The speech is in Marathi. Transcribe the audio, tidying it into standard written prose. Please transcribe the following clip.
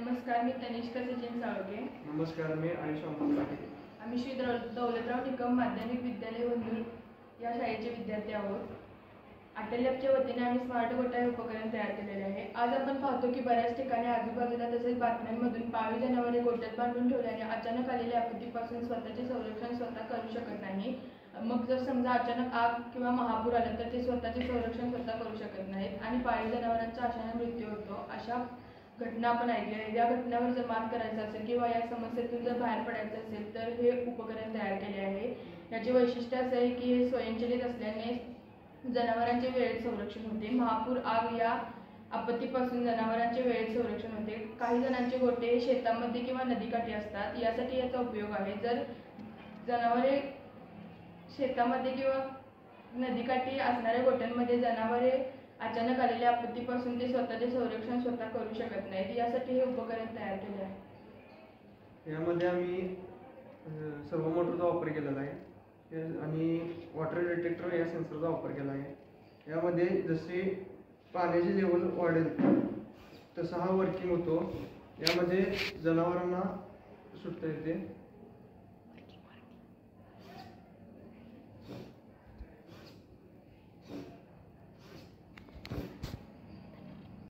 नमस्कार, मी तनिष्का सचिन साळके. नमस्कार, मी आयुष अमोल पाटील. आम्ही श्री दौलतराव निकम माध्यमिक विद्यालय वंदूर या शाळेचे विद्यार्थी आहोत. अटल लॅबच्या वतीने आम्ही स्मार्ट गोठा हे उपकरण तयार केलेले आहे. आज आपण पाहतो की बऱ्याच ठिकाणी आजूबाजूला तसेच बातम्यांमधून पाळीव जनावरे गोठ्यात बांधून ठेवल्याने अचानक आलेल्या आपत्तीपासून स्वतःचे संरक्षण स्वतः करू शकत नाही. मग जर समजा अचानक आग किंवा महापूर आला तर ते स्वतःचे संरक्षण स्वतः करू शकत नाहीत आणि पाळीव जनावरांचा अशाने मृत्यू होतो. अशा घटना आपण ऐकल्या आहेत. या घटनावर जर मात करायचं असेल किंवा या समस्येतून जर बाहेर पडायचं असेल तर हे उपकरण तयार केले आहे. याचे वैशिष्ट्य असं आहे की हे स्वयंचलित असल्याने जनावरांचे वेळेत संरक्षण होते. महापूर, आग या आपत्तीपासून जनावरांचे वेळेत संरक्षण होते. काही जणांचे गोठे शेतामध्ये किंवा नदीकाठी असतात, यासाठी याचा उपयोग आहे. जर जनावरे शेतामध्ये किंवा नदीकाठी असणाऱ्या गोठ्यांमध्ये जनावरे अचानक आलेल्या आपत्तीपासून ते स्वतःचे संरक्षण स्वतः करू शकत नाहीत, यासाठी हे उपकरण तयार केले आहे. यामध्ये आम्ही सर्वो मोटरचा वापर केलेला आहे आणि वॉटर डिटेक्टर या सेन्सरचा वापर केला आहे. यामध्ये जसे पाण्याचे लेवल वाढेल तसा हा वर्किंग होतो. यामध्ये जनावरांना सुटता येते.